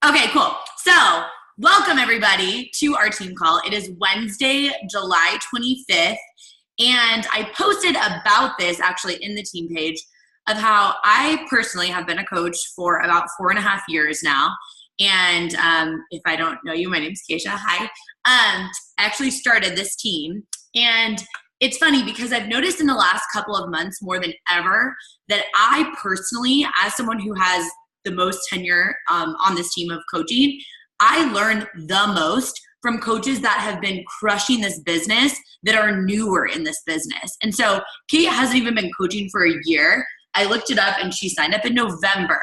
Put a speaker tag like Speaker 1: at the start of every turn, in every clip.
Speaker 1: Okay, cool. So welcome everybody to our team call. It is Wednesday, July 25th. And I posted about this actually in the team page of how I personally have been a coach for about 4.5 years now. And if I don't know you, my name's Keisha. Hi. I actually started this team. And it's funny because I've noticed in the last couple of months more than ever that I personally, as someone who has the most tenure on this team of coaching, I learn the most from coaches that have been crushing this business that are newer in this business. And so Kate hasn't even been coaching for a year. I looked it up and she signed up in November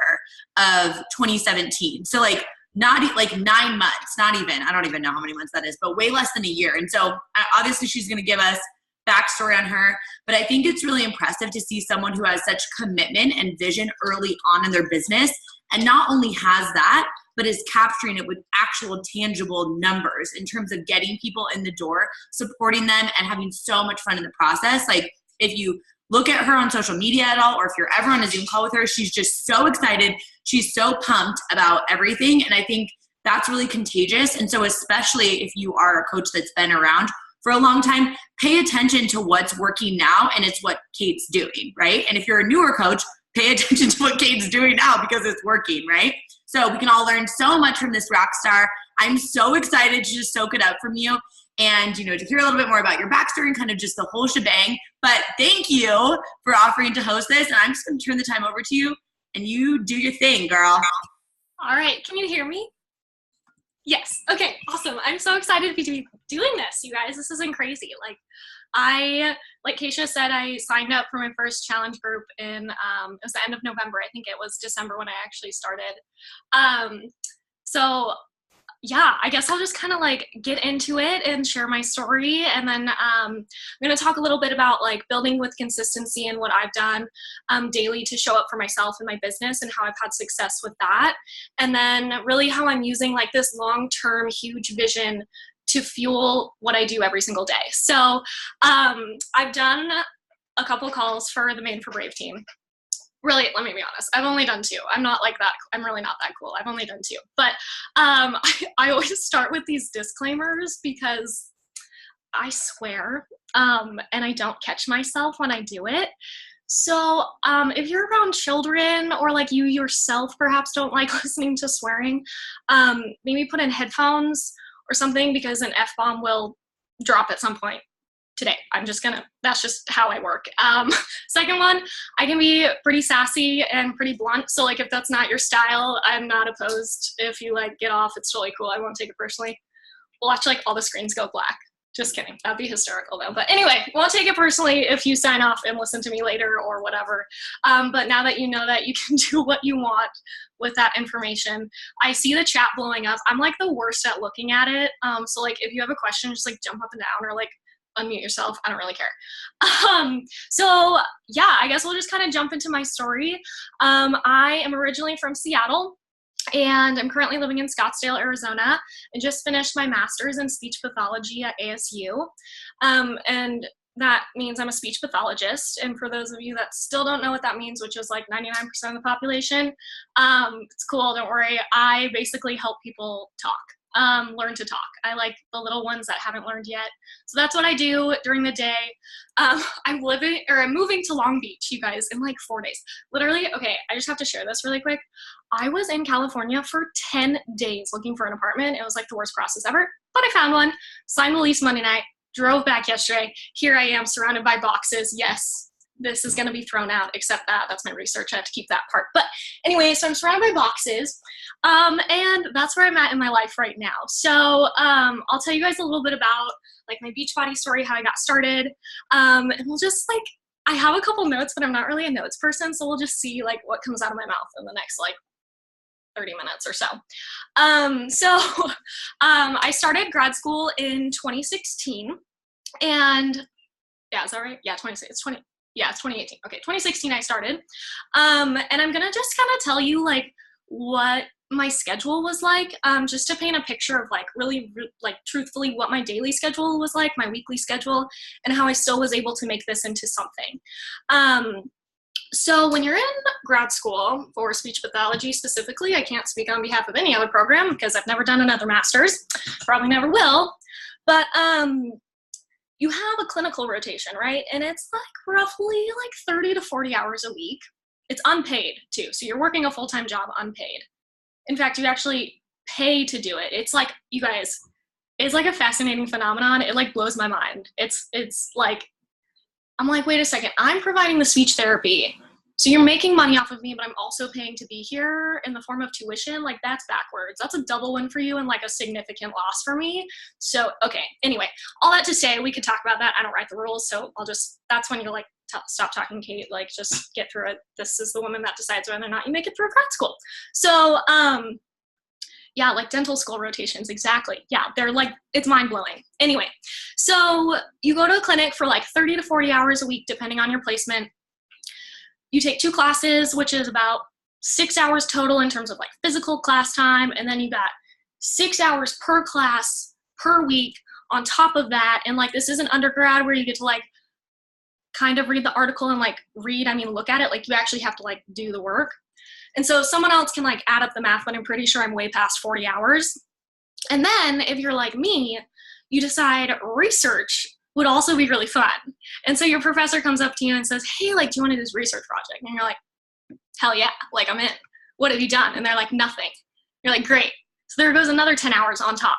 Speaker 1: of 2017. So not 9 months, not even, I don't even know how many months that is, but way less than a year. And so obviously she's going to give us backstory on her, but I think it's really impressive to see someone who has such commitment and vision early on in their business and not only has that, but is capturing it with actual tangible numbers in terms of getting people in the door, supporting them, and having so much fun in the process. Like if you look at her on social media at all, or if you're ever on a Zoom call with her, she's just so excited. She's so pumped about everything. And I think that's really contagious. And so especially if you are a coach that's been around for a long time, pay attention to what's working now, and it's what Kate's doing, right? And if you're a newer coach, pay attention to what Kate's doing now because it's working, right? So we can all learn so much from this rock star. I'm so excited to just soak it up from you and, to hear a little bit more about your backstory and kind of just the whole shebang. But thank you for offering to host this. And I'm just going to turn the time over to you and you do your thing, girl.
Speaker 2: All right. Can you hear me? Yes. Okay. Awesome. I'm so excited to be doing this, you guys. This isn't crazy. Like Keisha said, I signed up for my first challenge group in, it was the end of November. I think it was December when I actually started. So yeah, I guess I'll just kind of get into it and share my story. And then I'm going to talk a little bit about building with consistency and what I've done daily to show up for myself and my business and how I've had success with that. And then really how I'm using this long-term huge vision to fuel what I do every single day. So I've done a couple calls for the Made for Brave team. Really, let me be honest, I've only done 2. I'm not like that. I'm really not that cool. I've only done 2. But I always start with these disclaimers because I swear and I don't catch myself when I do it. So if you're around children or you yourself perhaps don't like listening to swearing, maybe put in headphones or something because an F-bomb will drop at some point today. That's just how I work. Second one, I can be pretty sassy and pretty blunt. So if that's not your style, I'm not opposed. If you get off, it's totally cool. I won't take it personally. Watch all the screens go black. Just kidding. That'd be hysterical though. But anyway, won't take it personally if you sign off and listen to me later or whatever. But now that you know that, you can do what you want with that information. I see the chat blowing up. I'm the worst at looking at it. So if you have a question, just jump up and down or unmute yourself. I don't really care. So yeah, I guess we'll just kind of jump into my story. I am originally from Seattle and I'm currently living in Scottsdale, Arizona. I just finished my master's in speech pathology at ASU. And that means I'm a speech pathologist. And for those of you that still don't know what that means, which is 99% of the population, it's cool, don't worry. I basically help people talk. Learn to talk. I like the little ones that haven't learned yet. So that's what I do during the day. I'm moving to Long Beach, you guys, in 4 days. Literally, okay, I just have to share this really quick. I was in California for 10 days looking for an apartment. It was the worst process ever, but I found one, signed the lease Monday night, drove back yesterday. Here I am surrounded by boxes. Yes, this is going to be thrown out, except that's my research. I have to keep that part. But anyway, so I'm surrounded by boxes. And that's where I'm at in my life right now. So I'll tell you guys a little bit about my Beachbody story, how I got started. And we'll just I have a couple notes, but I'm not really a notes person. So we'll just see what comes out of my mouth in the next 30 minutes or so. I started grad school in 2016 and yeah, is that right? Yeah, 2016. It's 2018. Okay, 2016 I started. And I'm gonna just kind of tell you what my schedule was just to paint a picture of really truthfully what my daily schedule was my weekly schedule, and how I still was able to make this into something. So when you're in grad school for speech pathology specifically, I can't speak on behalf of any other program because I've never done another master's, probably never will, but you have a clinical rotation, right? And it's like roughly like 30 to 40 hours a week. It's unpaid too, so you're working a full-time job unpaid. In fact, you actually pay to do it. It's like, you guys, it's like a fascinating phenomenon. It like blows my mind. It's like, I'm like, wait a second, I'm providing the speech therapy. So you're making money off of me, but I'm also paying to be here in the form of tuition. Like, that's backwards. That's a double win for you and like a significant loss for me. So, okay. Anyway, all that to say, we could talk about that. I don't write the rules. So that's when you're like, stop talking, Kate. Like, just get through it. This is the woman that decides whether or not you make it through grad school. So, yeah, like dental school rotations, exactly. Yeah, they're like, it's mind-blowing. Anyway, so you go to a clinic for like 30 to 40 hours a week, depending on your placement. You take 2 classes, which is about 6 hours total in terms of like physical class time, and then you got 6 hours per class per week on top of that. And like, this isn't undergrad where you get to like kind of read the article and like look at it. Like, you actually have to like do the work. And so someone else can like add up the math, but I'm pretty sure I'm way past 40 hours. And then if you're like me, you decide research would also be really fun. And so your professor comes up to you and says, hey, like, do you want to do this research project? And you're like, hell yeah, like, I'm in. What have you done? And they're like, nothing. You're like, great. So there goes another 10 hours on top.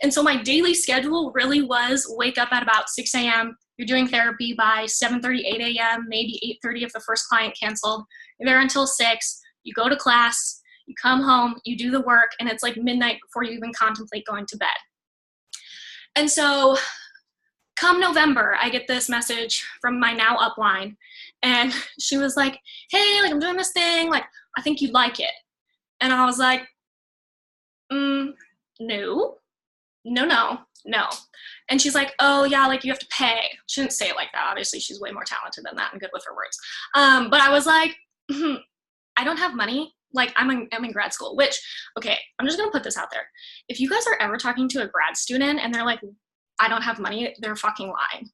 Speaker 2: And so my daily schedule really was wake up at about 6 a.m. You're doing therapy by 7:30, 8 a.m., maybe 8:30 if the first client canceled. You're there until 6. You go to class, you come home, you do the work, and it's like midnight before you even contemplate going to bed. And so come November, I get this message from my now upline, and she was like, hey, like, I'm doing this thing, like, I think you'd like it. And I was like, no. And she's like, oh yeah, like, you have to pay. She didn't say it like that. Obviously, she's way more talented than that and good with her words. But I was like, I don't have money. Like, I'm in grad school, which, okay, I'm just going to put this out there. If you guys are ever talking to a grad student and they're like, I don't have money, they're fucking lying.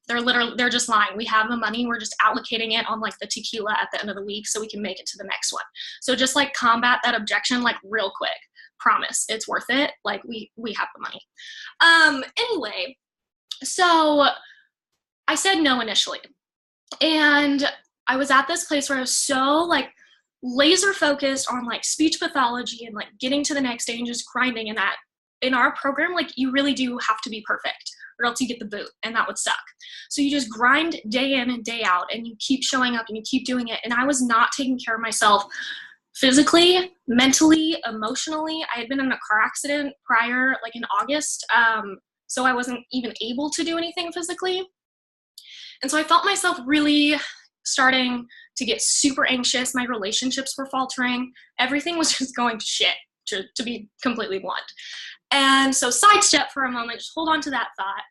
Speaker 2: They're just lying. We have the money. We're just allocating it on like the tequila at the end of the week so we can make it to the next one. So just like combat that objection, like, real quick. Promise, it's worth it. Like, we have the money. Anyway, so I said no initially. And I was at this place where I was so like laser focused on like speech pathology and like getting to the next stage and just grinding. And that in our program, like, you really do have to be perfect or else you get the boot, and that would suck. So you just grind day in and day out and you keep showing up and you keep doing it. And I was not taking care of myself physically, mentally, emotionally. I had been in a car accident prior, like in August. So I wasn't even able to do anything physically. And so I felt myself really starting to get super anxious. My relationships were faltering. Everything was just going to shit, to be completely blunt. And so sidestep for a moment, just hold on to that thought.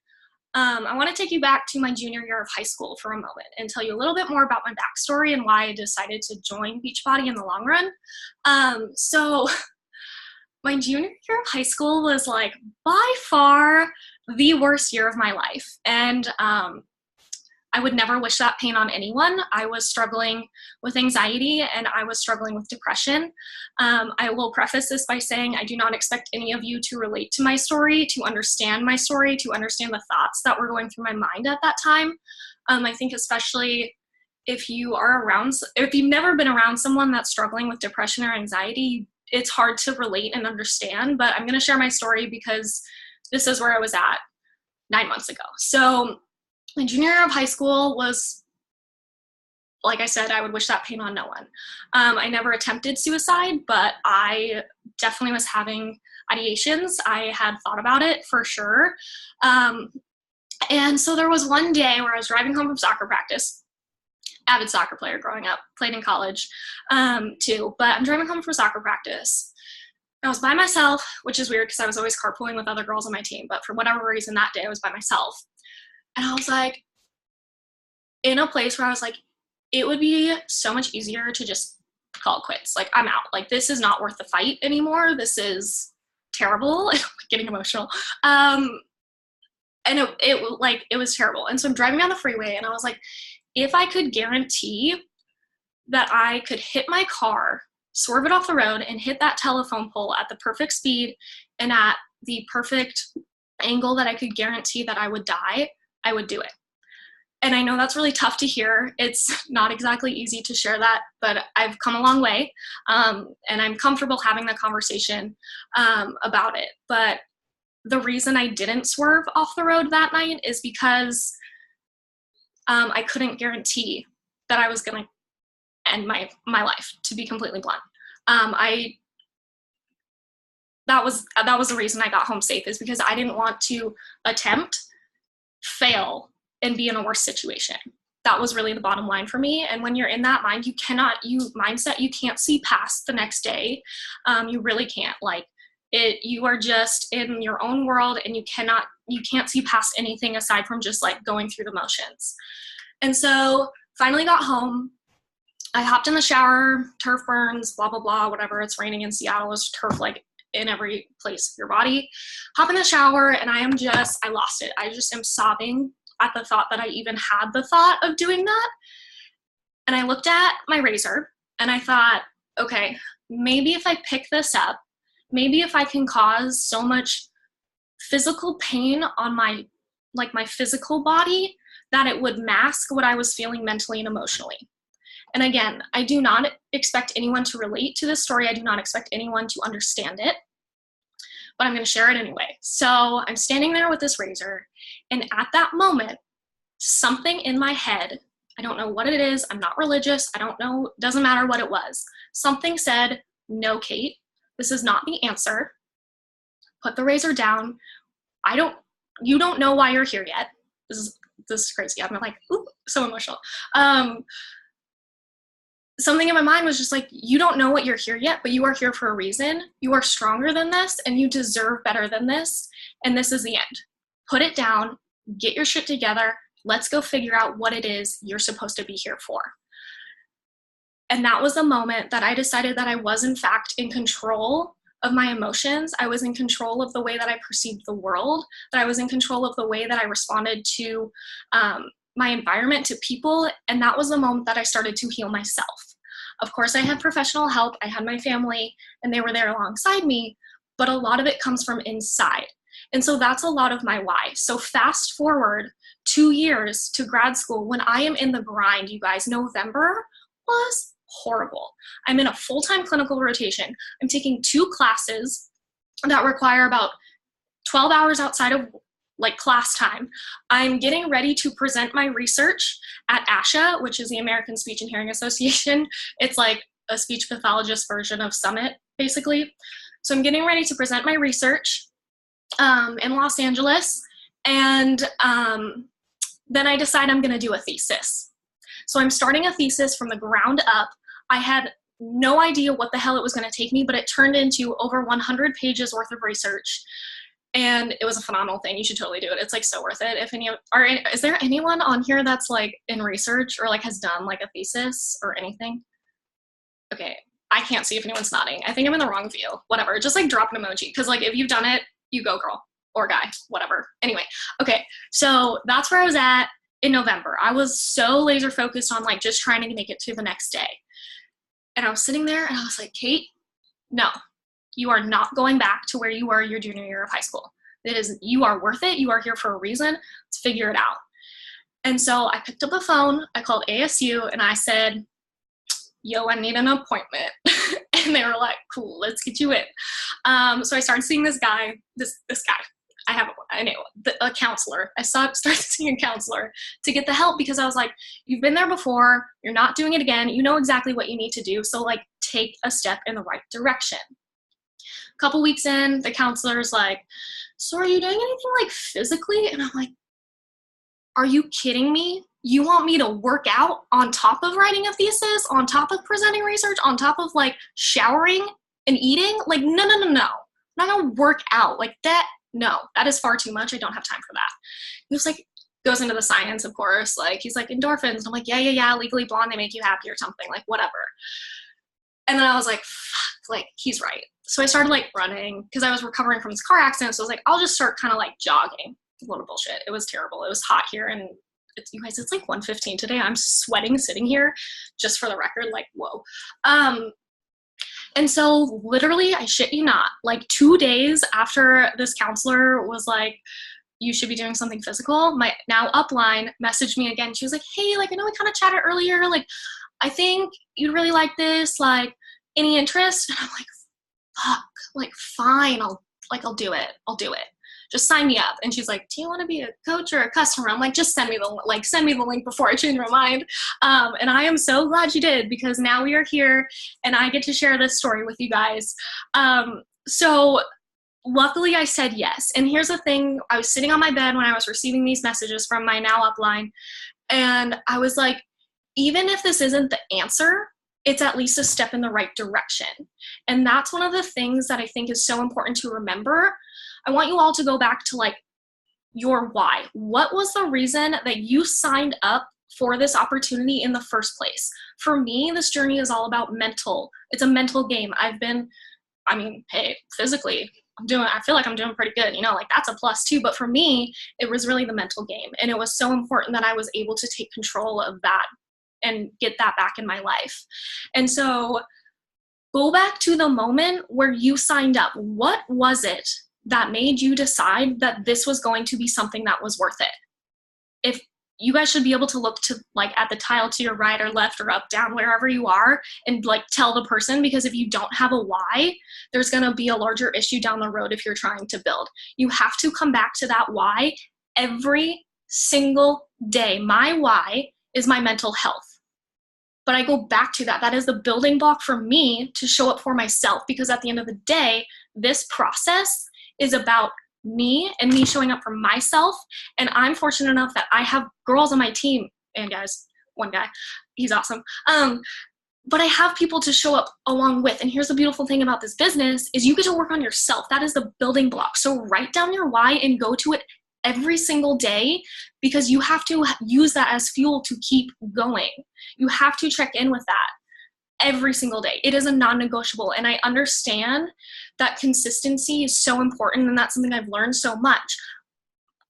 Speaker 2: I want to take you back to my junior year of high school for a moment and tell you a little bit more about my backstory and why I decided to join Beachbody in the long run. So my junior year of high school was like by far the worst year of my life. And I would never wish that pain on anyone. I was struggling with anxiety and I was struggling with depression. I will preface this by saying I do not expect any of you to relate to my story, to understand my story, to understand the thoughts that were going through my mind at that time. I think especially if you've never been around someone that's struggling with depression or anxiety, it's hard to relate and understand, but I'm going to share my story because this is where I was at 9 months ago. So my junior year of high school was, like I said, I would wish that pain on no one. I never attempted suicide, but I definitely was having ideations. I had thought about it for sure. And so there was one day where I was driving home from soccer practice, avid soccer player growing up, played in college too, but I'm driving home from soccer practice. I was by myself, which is weird because I was always carpooling with other girls on my team, but for whatever reason that day I was by myself. And I was like, in a place where I was like, it would be so much easier to just call it quits. Like, I'm out. Like, this is not worth the fight anymore. This is terrible. I'm getting emotional. And it was terrible. And so I'm driving down the freeway and I was like, if I could guarantee that I could hit my car, swerve it off the road, and hit that telephone pole at the perfect speed and at the perfect angle that I could guarantee that I would die, I would do it. And I know that's really tough to hear. It's not exactly easy to share that, but I've come a long way, and I'm comfortable having the conversation about it. But the reason I didn't swerve off the road that night is because I couldn't guarantee that I was going to end my life, to be completely blunt. That was the reason I got home safe, is because I didn't want to attempt, fail, and be in a worse situation. That was really the bottom line for me. And when you're in that mindset, you can't see past the next day. You really can't. Like, you are just in your own world, and you can't see past anything aside from just like going through the motions. And so finally got home. I hopped in the shower, turf burns, blah, blah, blah, whatever. It's raining in Seattle. There's turf like in every place of your body. Hop in the shower, and I lost it. I just am sobbing at the thought that I even had the thought of doing that. And I looked at my razor, and I thought, okay, maybe if I pick this up, maybe if I can cause so much physical pain on my physical body that it would mask what I was feeling mentally and emotionally. And again, I do not expect anyone to relate to this story. I do not expect anyone to understand it, but I'm going to share it anyway. So I'm standing there with this razor, and at that moment, something in my head, I don't know what it is, I'm not religious, I don't know, doesn't matter what it was. Something said, no, Kate, this is not the answer. Put the razor down. You don't know why you're here yet. This is crazy. I'm like, ooh, so emotional. Something in my mind was just like, you don't know what you're here yet, but you are here for a reason. You are stronger than this, and you deserve better than this. And this is the end. Put it down, get your shit together. Let's go figure out what it is you're supposed to be here for. And that was the moment that I decided that I was in fact in control of my emotions. I was in control of the way that I perceived the world, that I was in control of the way that I responded to my environment, to people. And that was the moment that I started to heal myself. Of course, I had professional help. I had my family, and they were there alongside me, but a lot of it comes from inside. And so that's a lot of my why. So fast forward 2 years to grad school, when I am in the grind, you guys, November was horrible. I'm in a full-time clinical rotation. I'm taking 2 classes that require about 12 hours outside of like class time. I'm getting ready to present my research at ASHA, which is the American Speech and Hearing Association. It's like a speech pathologist version of Summit, basically. So I'm getting ready to present my research in Los Angeles. And then I decide I'm going to do a thesis. So I'm starting a thesis from the ground up. I had no idea what the hell it was going to take me, but it turned into over 100 pages worth of research. And it was a phenomenal thing. You should totally do it. It's like so worth it. Is there anyone on here that's like in research or like has done like a thesis or anything? Okay. I can't see if anyone's nodding. I think I'm in the wrong view. Whatever. Just like drop an emoji. Cause like if you've done it, you go girl or guy, whatever. Anyway. Okay. So that's where I was at in November. I was so laser focused on like just trying to make it to the next day. And I was sitting there and I was like, Kate, no. You are not going back to where you were your junior year of high school. You are worth it. You are here for a reason. Let's figure it out. And so I picked up the phone, I called ASU, and I said, yo, I need an appointment. And they were like, cool, let's get you in. So I started seeing this guy, this guy. A counselor. I started seeing a counselor to get the help because I was like, you've been there before. You're not doing it again. You know exactly what you need to do. So like take a step in the right direction. Couple weeks in, the counselor's like, so are you doing anything like physically? And I'm like, are you kidding me? You want me to work out on top of writing a thesis, on top of presenting research, on top of like showering and eating? Like, no. I'm not gonna work out like that. No, that is far too much. I don't have time for that. He was like, goes into the science, of course. Like, he's like, endorphins. And I'm like, yeah, Legally Blonde, they make you happy or something, like whatever. And then I was like, fuck, like, he's right. So I started like running because I was recovering from this car accident. So I was like, I'll just start kind of like jogging. A little bullshit. It was terrible. It was hot here in you guys, it's like 1:15 today. I'm sweating sitting here, just for the record, like, whoa. And so literally, I shit you not, like 2 days after this counselor was like, you should be doing something physical, my now upline messaged me again. She was like, hey, like, I know we kind of chatted earlier. Like, I think you'd really like this. Like, any interest? And I'm like, fuck, like, fine. I'll do it. I'll do it. Just sign me up. And she's like, do you want to be a coach or a customer? I'm like, just send me the link before I change my mind. And I am so glad she did, because now we are here and I get to share this story with you guys. So luckily I said yes. And here's the thing. I was sitting on my bed when I was receiving these messages from my now upline. And I was like, even if this isn't the answer, it's at least a step in the right direction. And that's one of the things that I think is so important to remember. I want you all to go back to like your why. What was the reason that you signed up for this opportunity in the first place? For me, this journey is all about mental. It's a mental game. Hey, physically, I feel like I'm doing pretty good, like that's a plus too. But for me, it was really the mental game. And it was so important that I was able to take control of that and get that back in my life. And so go back to the moment where you signed up. What was it that made you decide that this was going to be something that was worth it? If you guys should be able to look to like at the tile to your right or left or up, down, wherever you are, and like tell the person, because if you don't have a why, there's going to be a larger issue down the road if you're trying to build. You have to come back to that why every single day. My why is my mental health. But I go back to that. That is the building block for me to show up for myself, because at the end of the day, this process is about me and me showing up for myself. And I'm fortunate enough that I have girls on my team, and guys, one guy, he's awesome. But I have people to show up along with. And here's the beautiful thing about this business is you get to work on yourself. That is the building block. So write down your why and go to it every single day, because you have to use that as fuel to keep going. You have to check in with that every single day. It is a non-negotiable. And I understand that consistency is so important, and that's something I've learned so much.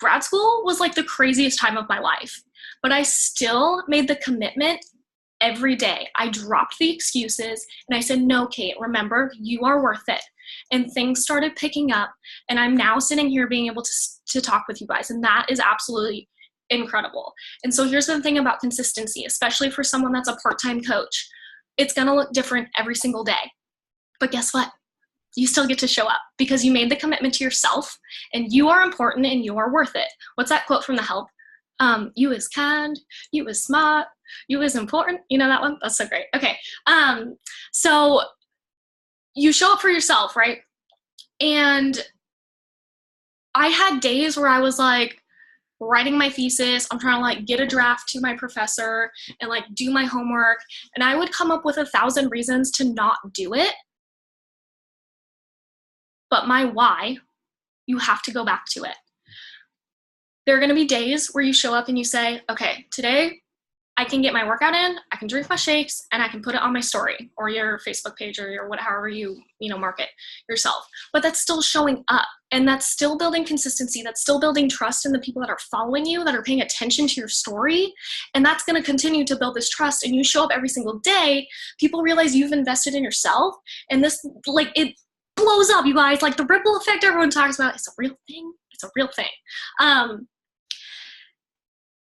Speaker 2: Grad school was like the craziest time of my life, but I still made the commitment every day. I dropped the excuses and I said, no, Kate, remember, you are worth it. And things started picking up, and I'm now sitting here being able to talk with you guys, and that is absolutely incredible. And so here's the thing about consistency, especially for someone that's a part-time coach. It's going to look different every single day. But guess what? You still get to show up because you made the commitment to yourself, and you are important and you are worth it. What's that quote from The Help? You is kind, you is smart, you is important. You know that one? That's so great. Okay. So you show up for yourself, right? And I had days where I was like writing my thesis. I'm trying to like get a draft to my professor and like do my homework. And I would come up with 1,000 reasons to not do it. But my why, you have to go back to it. There are going to be days where you show up and you say, okay, today I can get my workout in, I can drink my shakes, and I can put it on my story or your Facebook page or your however you market yourself. But that's still showing up, and that's still building consistency. That's still building trust in the people that are following you, that are paying attention to your story. And that's going to continue to build this trust. And you show up every single day, people realize you've invested in yourself. And this, like, it blows up, you guys. Like the ripple effect everyone talks about, it's a real thing. It's a real thing.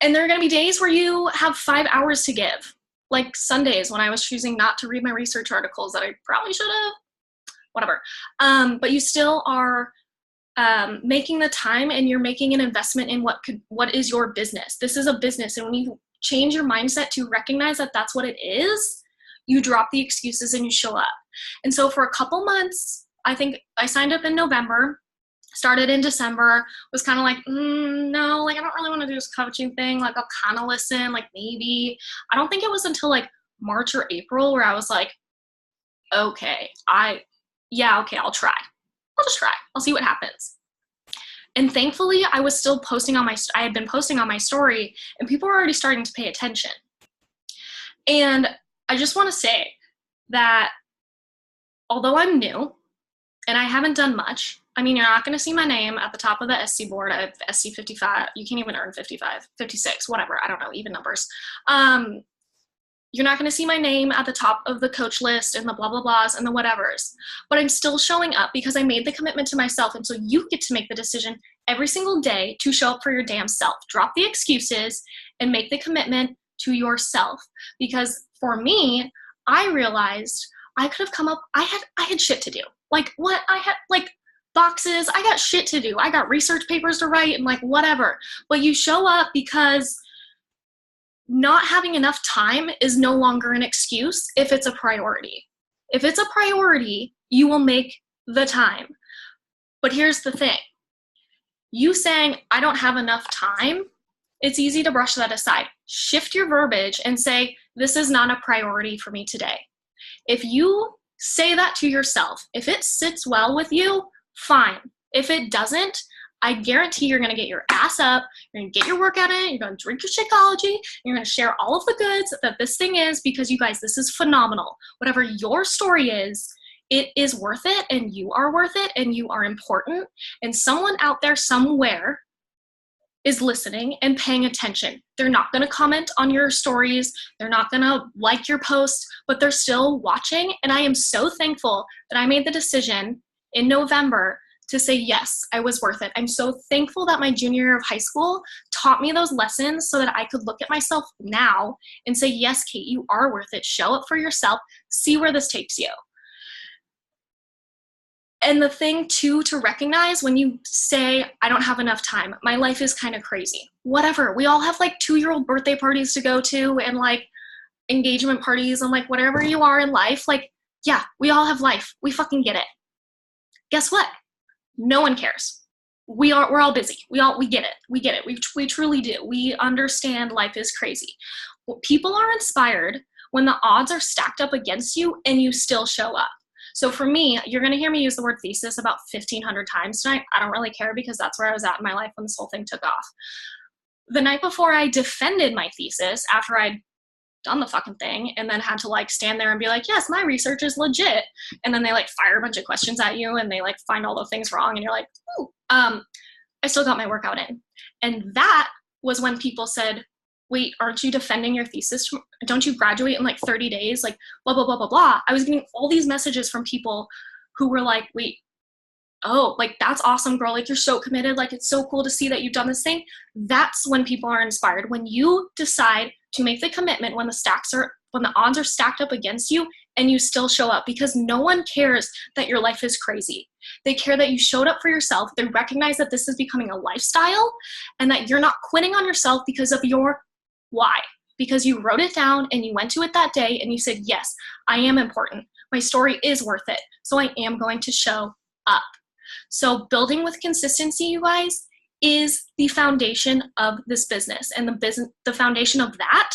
Speaker 2: And there are going to be days where you have 5 hours to give, like Sundays when I was choosing not to read my research articles that I probably should have, whatever. But you still are making the time, and you're making an investment in what is your business. This is a business. And when you change your mindset to recognize that that's what it is, you drop the excuses and you show up. And so for a couple months, I think I signed up in November, started in December, was kind of like, no, like I don't really want to do this coaching thing. Like I'll kind of listen, like maybe. I don't think it was until like March or April where I was like, okay, I'll try. I'll just try. I'll see what happens. And thankfully, I was still I had been posting on my story, and people were already starting to pay attention. And I just want to say that although I'm new and I haven't done much, I mean, you're not going to see my name at the top of the SC board. I have SC 55. You can't even earn 55, 56, whatever. I don't know, even numbers. You're not going to see my name at the top of the coach list and the blah, blah, blahs and the whatevers. But I'm still showing up because I made the commitment to myself. And so you get to make the decision every single day to show up for your damn self. Drop the excuses and make the commitment to yourself. Because for me, I realized I could have come up, I had shit to do. Like what I had, like boxes, I got shit to do. I got research papers to write and like whatever. But you show up because not having enough time is no longer an excuse if it's a priority. If it's a priority, you will make the time. But here's the thing. You saying, I don't have enough time, it's easy to brush that aside. Shift your verbiage and say, this is not a priority for me today. If you say that to yourself, if it sits well with you, fine. If it doesn't, I guarantee you're going to get your ass up, you're going to get your workout in, you're going to drink your Shakeology, you're going to share all of the goods that this thing is, because you guys, this is phenomenal. Whatever your story is, it is worth it, and you are worth it, and you are important, and someone out there somewhere is listening and paying attention. They're not going to comment on your stories, they're not going to like your post, but they're still watching, and I am so thankful that I made the decision in November to say, yes, I was worth it. I'm so thankful that my junior year of high school taught me those lessons so that I could look at myself now and say, yes, Kate, you are worth it. Show up for yourself. See where this takes you. And the thing too, to recognize when you say, I don't have enough time, my life is kind of crazy. Whatever. We all have like 2-year-old birthday parties to go to and like engagement parties and like whatever you are in life. Like, yeah, we all have life. We fucking get it. Guess what? No one cares. We're all busy. We get it. We get it. We truly do. We understand life is crazy. Well, people are inspired when the odds are stacked up against you and you still show up. So for me, you're going to hear me use the word thesis about 1,500 times tonight. I don't really care because that's where I was at in my life when this whole thing took off. The night before I defended my thesis, after I'd done the fucking thing and then had to like stand there and be like, yes, my research is legit. And then they like fire a bunch of questions at you and they like find all the things wrong. And you're like, ooh, I still got my workout in. And that was when people said, wait, aren't you defending your thesis? Don't you graduate in like 30 days? Like blah, blah, blah, blah, blah. I was getting all these messages from people who were like, wait, oh, like that's awesome, girl. Like you're so committed. Like it's so cool to see that you've done this thing. That's when people are inspired. When you decide to make the commitment, when the odds are stacked up against you and you still show up, because no one cares that your life is crazy. They care that you showed up for yourself. They recognize that this is becoming a lifestyle and that you're not quitting on yourself because of your why. Because you wrote it down and you went to it that day and you said, yes, I am important. My story is worth it. So I am going to show up. So building with consistency, you guys, is the foundation of this business. And the foundation of that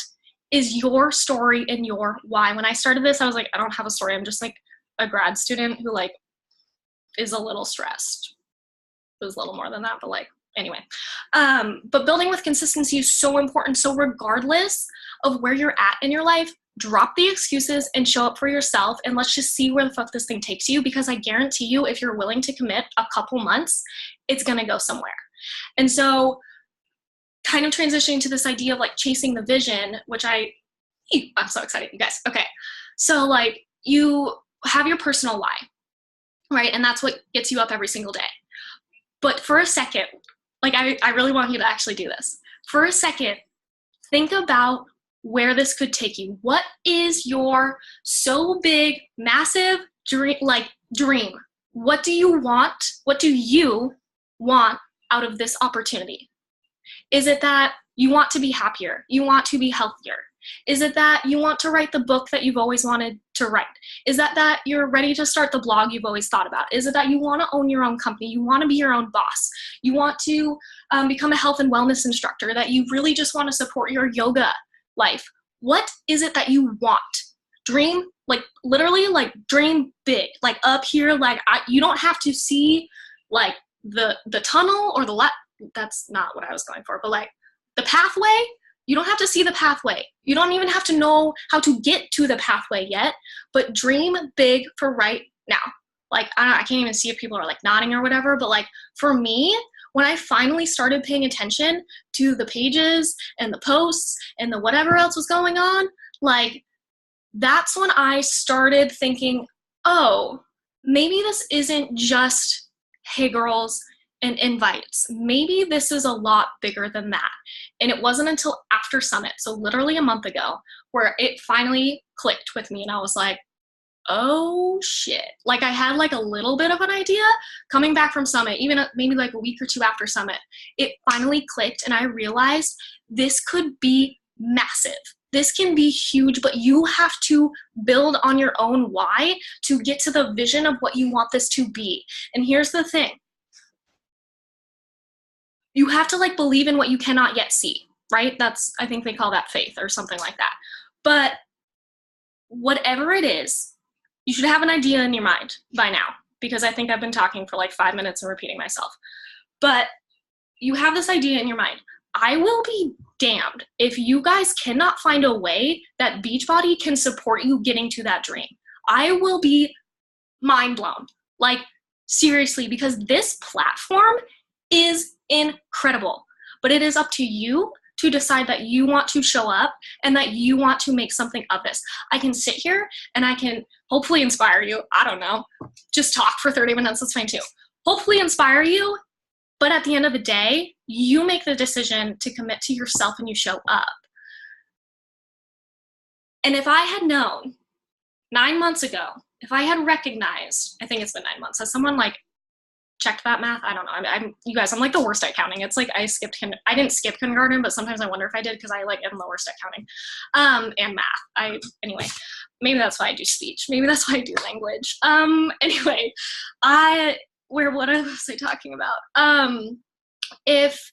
Speaker 2: is your story and your why. When I started this, I was like, I don't have a story. I'm just like a grad student who like is a little stressed. It was a little more than that, but like, anyway. But building with consistency is so important. So regardless of where you're at in your life, drop the excuses and show up for yourself, and let's just see where the fuck this thing takes you, because I guarantee you, if you're willing to commit a couple months, it's going to go somewhere. And so kind of transitioning to this idea of like chasing the vision, which I'm so excited, you guys. Okay. So like you have your personal why, right? And that's what gets you up every single day. But for a second, like I really want you to actually do this. For a second, think about where this could take you. What is your so big, massive dream? What do you want? What do you want out of this opportunity? Is it that you want to be happier? You want to be healthier? Is it that you want to write the book that you've always wanted to write? Is that you're ready to start the blog you've always thought about? Is it that you want to own your own company? You want to be your own boss? You want to become a health and wellness instructor? That you really just want to support your yoga life? What is it that you want? Dream, like literally, like dream big, like up here. Like you don't have to see like the tunnel or that's not what I was going for, but like the pathway. You don't have to see the pathway. You don't even have to know how to get to the pathway yet, but dream big for right now. Like, I can't even see if people are like nodding or whatever, but like for me, when I finally started paying attention to the pages and the posts and the whatever else was going on, like that's when I started thinking, oh, maybe this isn't just, hey girls, and invites. Maybe this is a lot bigger than that. And it wasn't until after Summit, so literally a month ago, where it finally clicked with me and I was like, oh shit. Like I had like a little bit of an idea coming back from Summit, even maybe like a week or two after Summit. It finally clicked and I realized this could be massive. This can be huge, but you have to build on your own why to get to the vision of what you want this to be. And here's the thing. You have to like believe in what you cannot yet see, right? I think they call that faith or something like that. But whatever it is, you should have an idea in your mind by now, because I think I've been talking for like 5 minutes and repeating myself. But you have this idea in your mind. I will be damned if you guys cannot find a way that Beachbody can support you getting to that dream. I will be mind blown. Like seriously, because this platform is incredible. But it is up to you to decide that you want to show up and that you want to make something of this. I can sit here and I can hopefully inspire you. I don't know. Just talk for 30 minutes. That's fine too. Hopefully inspire you. But at the end of the day, you make the decision to commit to yourself and you show up. And if I had known 9 months ago, if I had recognized, I think it's been 9 months, has someone like checked that math? I don't know. I'm you guys, I'm like the worst at counting. It's like I didn't skip kindergarten, but sometimes I wonder if I did because I like am the worst at counting and math. Anyway, maybe that's why I do speech. Maybe that's why I do language. Anyway, what was I talking about? If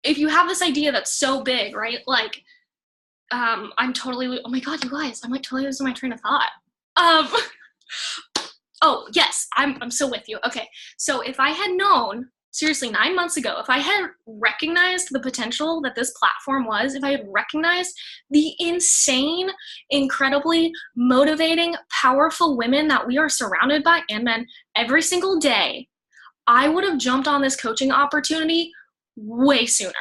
Speaker 2: you have this idea that's so big, right? Like, I'm totally, oh my God, you guys, I'm like totally losing my train of thought. Oh yes, I'm so with you. Okay, so if I had known, seriously, 9 months ago, if I had recognized the potential that this platform was, if I had recognized the insane, incredibly motivating, powerful women that we are surrounded by, and men every single day, I would have jumped on this coaching opportunity way sooner.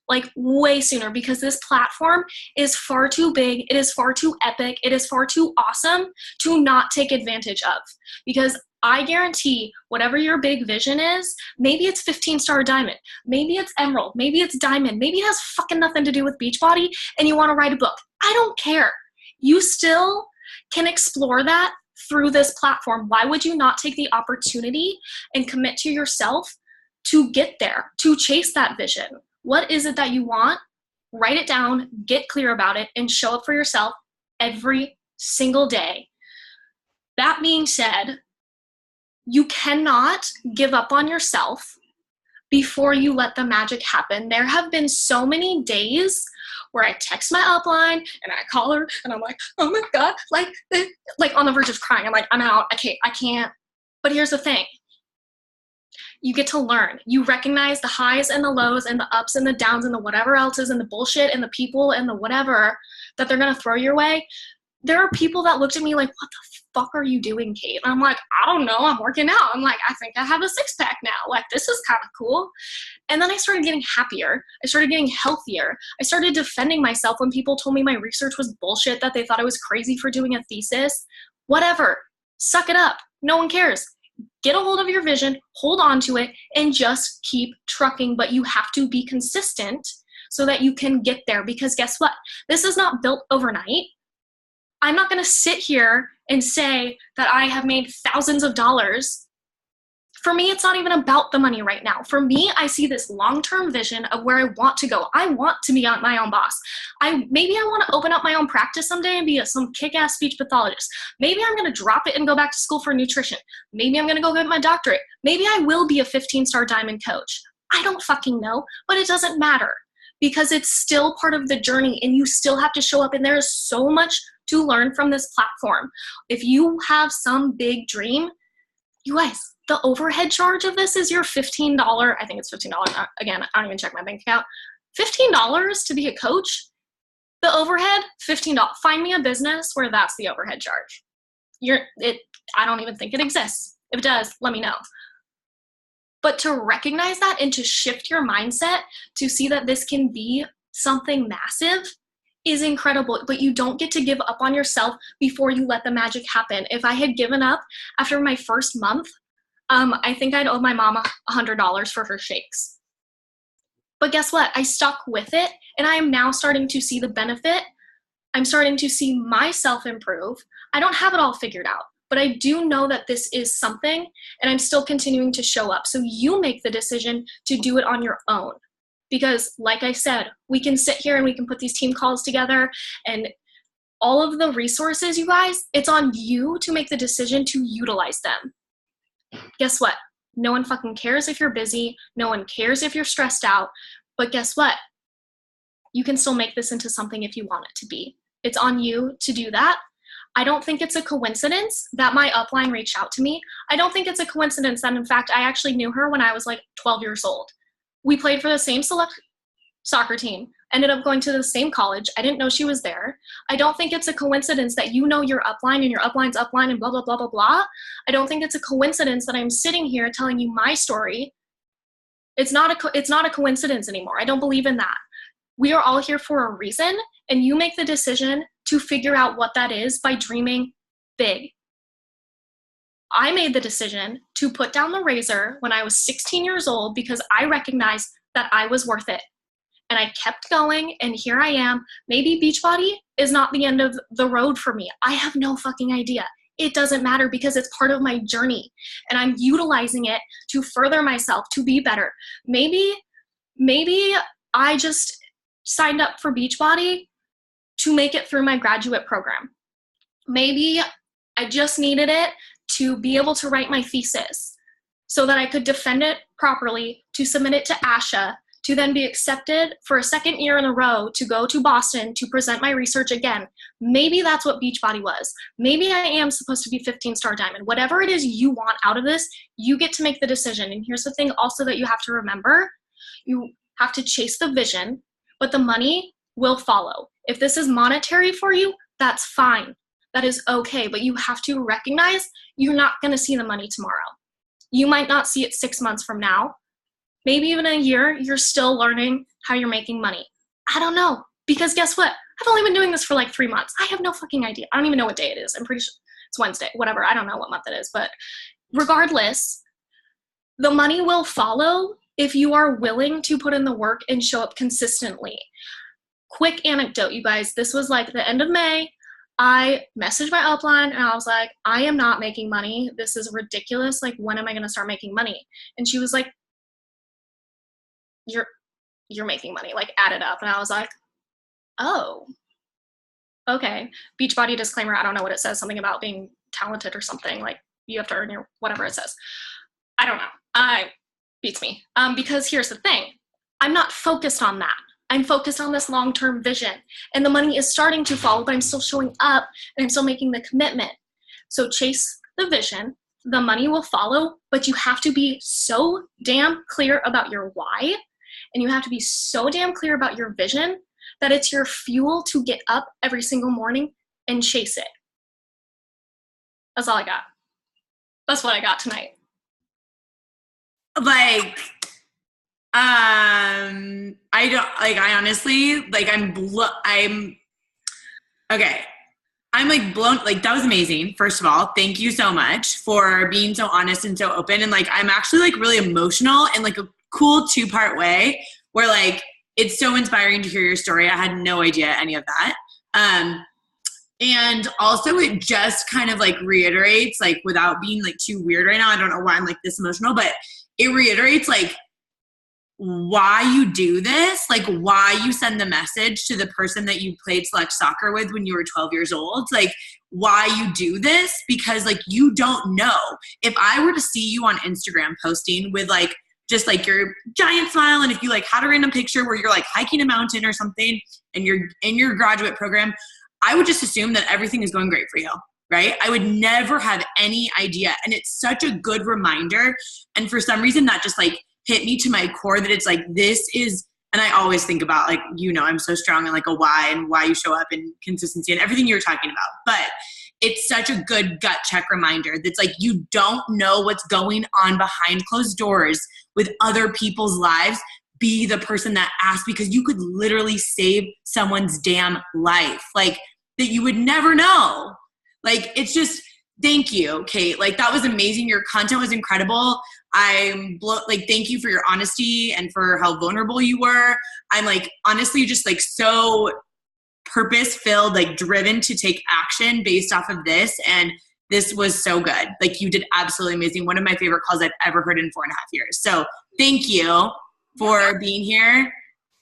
Speaker 2: Like way sooner, because this platform is far too big, it is far too epic, it is far too awesome to not take advantage of. Because I guarantee whatever your big vision is, maybe it's 15-star diamond, maybe it's emerald, maybe it's diamond, maybe it has fucking nothing to do with Beachbody and you want to write a book. I don't care. You still can explore that through this platform. Why would you not take the opportunity and commit to yourself to get there, to chase that vision? What is it that you want? Write it down, get clear about it, and show up for yourself every single day. That being said, you cannot give up on yourself before you let the magic happen. There have been so many days where I text my upline and I call her and I'm like, oh my God, like on the verge of crying. I'm like, I'm out, I can't. But here's the thing. You get to learn. You recognize the highs and the lows and the ups and the downs and the whatever else is and the bullshit and the people and the whatever that they're going to throw your way. There are people that looked at me like, what the fuck are you doing, Kate? And I'm like, I don't know. I'm working out. I'm like, I think I have a six-pack now. Like, this is kind of cool. And then I started getting happier. I started getting healthier. I started defending myself when people told me my research was bullshit, that they thought I was crazy for doing a thesis. Whatever. Suck it up. No one cares. Get a hold of your vision, hold on to it, and just keep trucking. But you have to be consistent so that you can get there. Because guess what? This is not built overnight. I'm not going to sit here and say that I have made thousands of dollars. For me, it's not even about the money right now. For me, I see this long-term vision of where I want to go. I want to be my own boss. Maybe I want to open up my own practice someday and be some kick-ass speech pathologist. Maybe I'm going to drop it and go back to school for nutrition. Maybe I'm going to go get my doctorate. Maybe I will be a 15-star diamond coach. I don't fucking know, but it doesn't matter because it's still part of the journey and you still have to show up, and there is so much to learn from this platform. If you have some big dream, you guys, the overhead charge of this is your $15, I think it's $15. Again, I don't even check my bank account. $15 to be a coach. The overhead, $15. Find me a business where that's the overhead charge. I don't even think it exists. If it does, let me know. But to recognize that and to shift your mindset to see that this can be something massive is incredible. But you don't get to give up on yourself before you let the magic happen. If I had given up after my first month, I think I'd owe my mom $100 for her shakes. But guess what? I stuck with it, and I am now starting to see the benefit. I'm starting to see myself improve. I don't have it all figured out, but I do know that this is something, and I'm still continuing to show up. So you make the decision to do it on your own. Because like I said, we can sit here and we can put these team calls together and all of the resources, you guys, it's on you to make the decision to utilize them. Guess what? No one fucking cares if you're busy. No one cares if you're stressed out. But guess what? You can still make this into something if you want it to be. It's on you to do that. I don't think it's a coincidence that my upline reached out to me. I don't think it's a coincidence that, in fact, I actually knew her when I was like 12 years old. We played for the same select soccer team, ended up going to the same college. I didn't know she was there. I don't think it's a coincidence that you know your upline and your upline's upline and blah, blah, blah, blah, blah. I don't think it's a coincidence that I'm sitting here telling you my story. It's not a coincidence anymore. I don't believe in that. We are all here for a reason, and you make the decision to figure out what that is by dreaming big. I made the decision to put down the razor when I was 16 years old because I recognized that I was worth it. And I kept going, and here I am. Maybe Beachbody is not the end of the road for me. I have no fucking idea. It doesn't matter because it's part of my journey, and I'm utilizing it to further myself, to be better. Maybe I just signed up for Beachbody to make it through my graduate program. Maybe I just needed it to be able to write my thesis so that I could defend it properly, to submit it to ASHA, to then be accepted for a second year in a row to go to Boston to present my research again. Maybe that's what Beachbody was. Maybe I am supposed to be 15-star diamond. Whatever it is you want out of this, you get to make the decision. And here's the thing also that you have to remember. You have to chase the vision, but the money will follow. If this is monetary for you, that's fine. That is okay, but you have to recognize you're not gonna see the money tomorrow. You might not see it 6 months from now. Maybe even a year, you're still learning how you're making money. I don't know, because guess what? I've only been doing this for like 3 months. I have no fucking idea. I don't even know what day it is. I'm pretty sure it's Wednesday, whatever. I don't know what month it is, but regardless, the money will follow if you are willing to put in the work and show up consistently. Quick anecdote, you guys. This was like the end of May. I messaged my upline and I was like, I am not making money. This is ridiculous. Like, when am I going to start making money? And she was like, you're making money, like add it up. And I was like, oh, okay. Beachbody disclaimer. I don't know what it says. Something about being talented or something, like you have to earn your, whatever it says. I don't know. Beats me. Because here's the thing. I'm not focused on that. I'm focused on this long-term vision, and the money is starting to follow, but I'm still showing up and I'm still making the commitment. So chase the vision, the money will follow, but you have to be so damn clear about your why, and you have to be so damn clear about your vision that it's your fuel to get up every single morning and chase it. That's all I got. That's what I got tonight.
Speaker 1: Like, I don't, like, I honestly, like, okay. I'm like blown, like, that was amazing. First of all, thank you so much for being so honest and so open. And like, I'm actually like really emotional in like a cool 2-part way where like, it's so inspiring to hear your story. I had no idea any of that. And also it just kind of like reiterates, like, without being like too weird right now, I don't know why I'm like this emotional, but it reiterates like why you do this, like why you send the message to the person that you played select soccer with when you were 12 years old, like why you do this, because like you don't know. If I were to see you on Instagram posting with like just like your giant smile, and if you like had a random picture where you're like hiking a mountain or something and you're in your graduate program, I would just assume that everything is going great for you, right? I would never have any idea. And it's such a good reminder. And for some reason that just like hit me to my core that it's like, this is, and I always think about like, you know, I'm so strong in like a why and why you show up and consistency and everything you were talking about. But it's such a good gut check reminder that's like, you don't know what's going on behind closed doors with other people's lives. Be the person that asks, because you could literally save someone's damn life, like that you would never know. Like, it's just, thank you, Kate. Like, that was amazing. Your content was incredible. Thank you for your honesty and for how vulnerable you were. I'm like, honestly, just like so purpose-filled, like driven to take action based off of this. And this was so good. Like, you did absolutely amazing. One of my favorite calls I've ever heard in 4.5 years. So thank you for being here.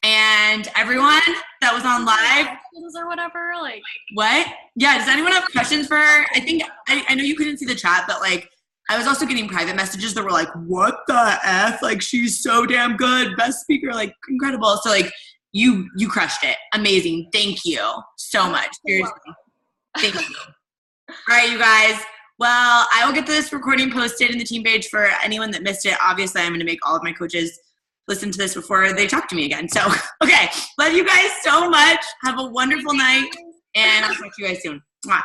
Speaker 1: And everyone that was on live.
Speaker 2: Questions or whatever, like.
Speaker 1: What? Yeah, does anyone have questions for her? I think, I know you couldn't see the chat, but like, I was also getting private messages that were like, what the F? Like, she's so damn good. Best speaker, like, incredible. So like, you crushed it. Amazing. Thank you so much. Seriously. Thank you. All right, you guys. Well, I will get this recording posted in the team page for anyone that missed it. Obviously, I'm going to make all of my coaches listen to this before they talk to me again. So, okay. Love you guys so much. Have a wonderful night. And I'll talk to you guys soon. Mwah.